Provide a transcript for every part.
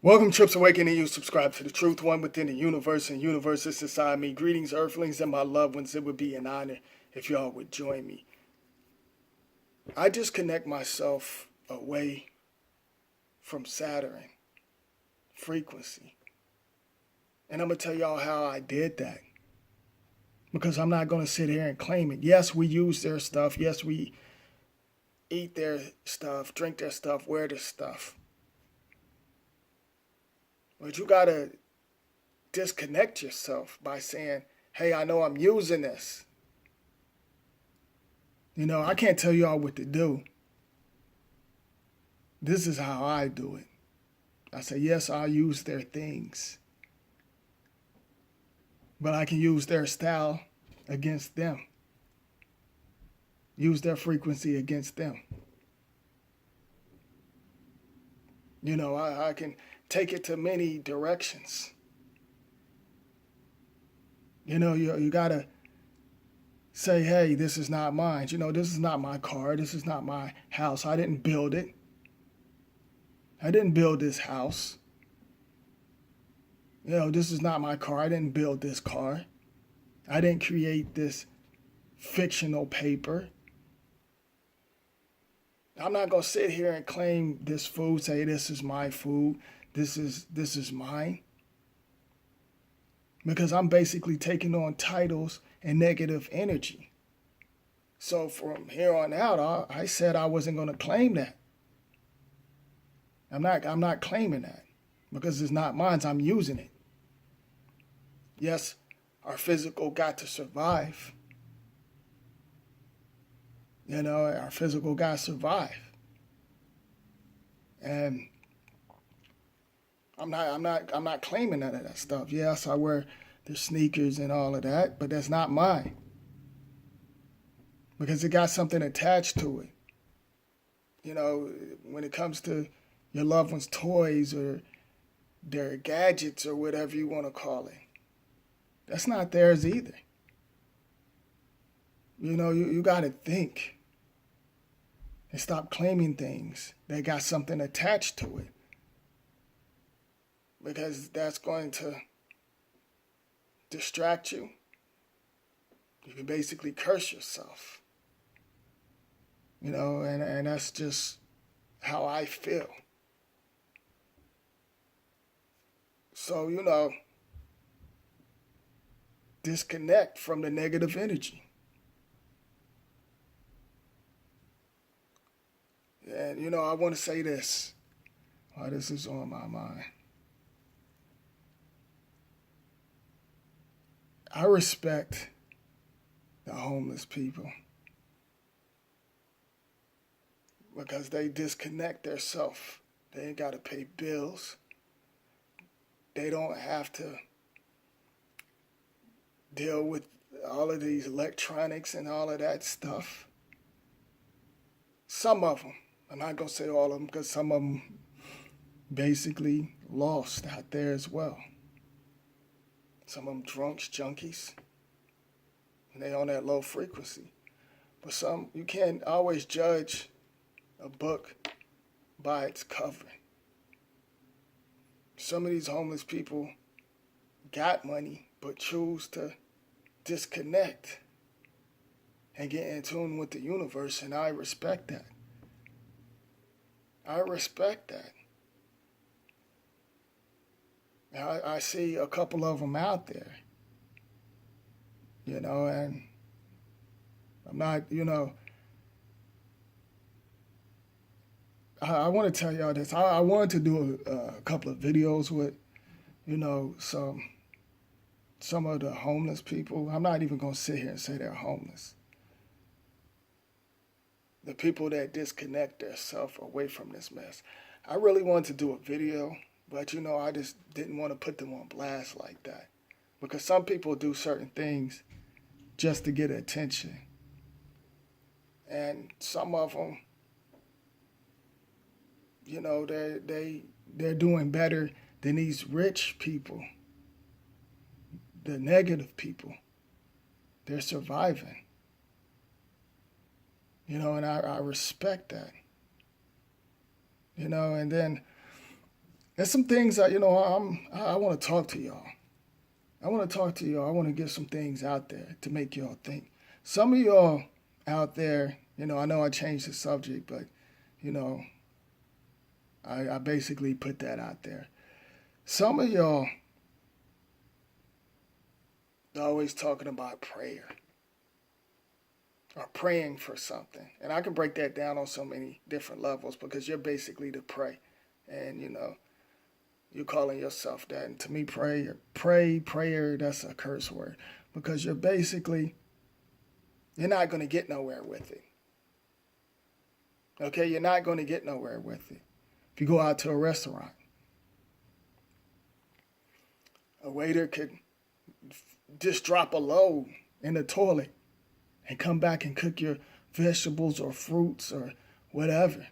Welcome, Trips Awakening. You subscribe to the truth, one within the universe, and universe is inside me. Greetings, earthlings, and my loved ones. It would be an honor if y'all would join me. I disconnect myself away from Saturn frequency. And I'm going to tell y'all how I did that. Because I'm not going to sit here and claim it. Yes, we use their stuff. Yes, we eat their stuff, drink their stuff, wear their stuff. But you got to disconnect yourself by saying, hey, I know I'm using this. I can't tell y'all what to do. This is how I do it. I say, yes, I'll use their things, but I can use their style against them, use their frequency against them. I can take it to many directions. You got to say, hey, this is not mine. This is not my car. This is not my house. I didn't build it. I didn't build this house. This is not my car. I didn't build this car. I didn't create this fictional paper. I'm not going to sit here and claim this food, say this is my food, this is mine. Because I'm basically taking on titles and negative energy. So from here on out, I said I wasn't going to claim that. I'm not claiming that because it's not mine. I'm using it. Yes, our physical got to survive. Our physical got to survive. And I'm not claiming none of that stuff. Yes, I wear the sneakers and all of that, but that's not mine. Because it got something attached to it. When it comes to your loved one's toys or their gadgets or whatever you want to call it, that's not theirs either. You got to think and stop claiming things that got something attached to it. Because that's going to distract you. You can basically curse yourself. And that's just how I feel. So, disconnect from the negative energy. And, I want to say this. Why this is on my mind. I respect the homeless people because they disconnect themselves. They ain't got to pay bills. They don't have to deal with all of these electronics and all of that stuff. Some of them, I'm not going to say all of them because some of them basically lost out there as well. Some of them drunks, junkies, and they on that low frequency. But some, you can't always judge a book by its cover. Some of these homeless people got money but choose to disconnect and get in tune with the universe, and I respect that. I respect that. I see a couple of them out there, and I'm not, I want to tell y'all this. I wanted to do a couple of videos with, some of the homeless people. I'm not even going to sit here and say they're homeless. The people that disconnect themselves away from this mess. I really wanted to do a video, but I just didn't want to put them on blast like that. Because some people do certain things just to get attention. And some of them, they're doing better than these rich people, the negative people. They're surviving. And I respect that. And then There's some things that, I want to talk to y'all. I want to talk to y'all. I want to get some things out there to make y'all think. Some of y'all out there, I know I changed the subject, but, you know, I basically put that out there. Some of y'all are always talking about prayer or praying for something. And I can break that down on so many different levels because you're basically to pray. And, you're calling yourself that. And to me, prayer, that's a curse word because you're not going to get nowhere with it. Okay, you're not going to get nowhere with it. If you go out to a restaurant, a waiter could just drop a load in the toilet and come back and cook your vegetables or fruits or whatever.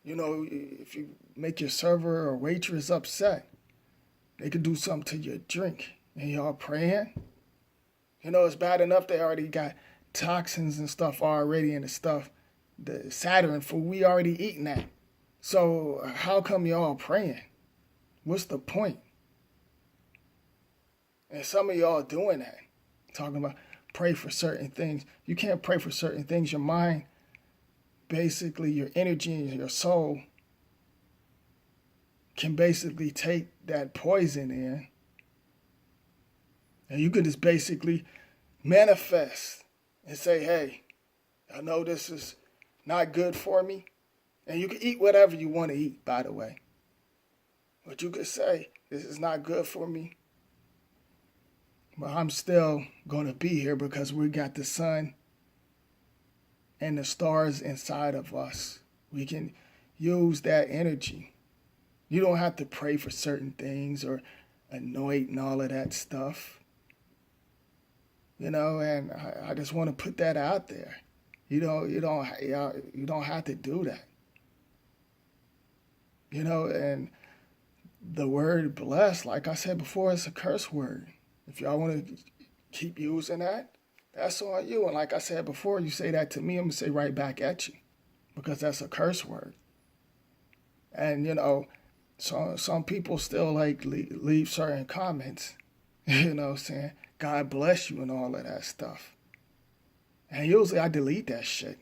If you make your server or waitress upset, they could do something to your drink. And y'all praying? It's bad enough they already got toxins and stuff already in the stuff, the Saturn food, we already eating that. So how come y'all praying? What's the point? And some of y'all doing that, talking about pray for certain things. You can't pray for certain things. Your mind, basically your energy and your soul can basically take that poison in. And you can just basically manifest and say, hey, I know this is not good for me. And you can eat whatever you want to eat, by the way. But you could say, this is not good for me. But I'm still going to be here because we got the sun and the stars inside of us. We can use that energy. You don't have to pray for certain things or anoint and all of that stuff. And I just want to put that out there. You don't have to do that. And the word blessed, like I said before, it's a curse word. If y'all want to keep using that, that's on you. And like I said before, you say that to me, I'm going to say right back at you because that's a curse word. And, so some people still leave certain comments, saying, God bless you and all of that stuff. And usually I delete that shit.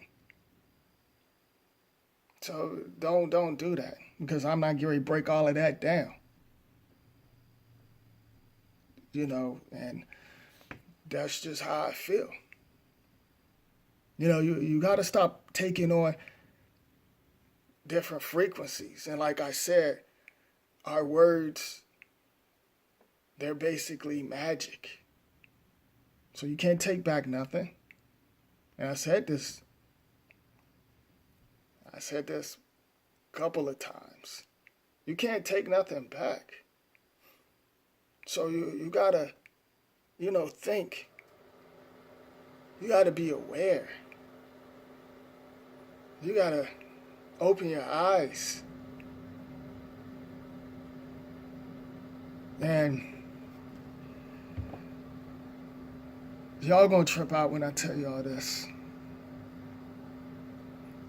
So don't do that because I'm not getting ready to break all of that down. And that's just how I feel. You got to stop taking on different frequencies. And like I said, our words, they're basically magic. So you can't take back nothing. And I said this a couple of times. You can't take nothing back. So you gotta, think. You gotta be aware. You gotta open your eyes. And y'all gonna trip out when I tell y'all this.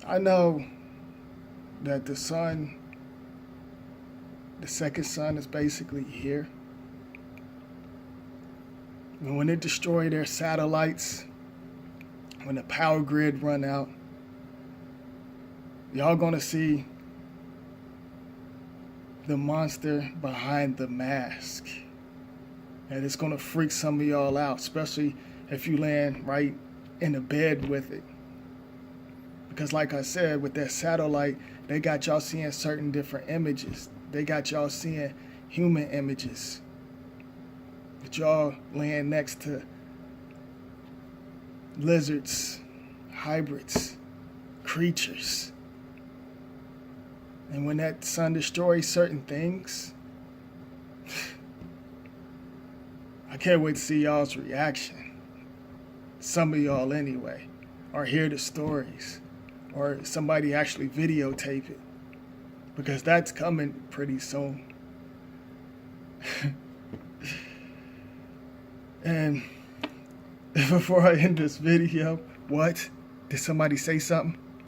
I know that the sun, the second sun is basically here. And when it destroy their satellites, when the power grid run out, y'all gonna see the monster behind the mask. And it's gonna freak some of y'all out, especially if you land right in the bed with it. Because like I said, with that satellite, they got y'all seeing certain different images. They got y'all seeing human images. But y'all laying next to lizards, hybrids, creatures. And when that sun destroys certain things, I can't wait to see y'all's reaction. Some of y'all anyway, or hear the stories, or somebody actually videotape it, because that's coming pretty soon. And before I end this video, what? Did somebody say something?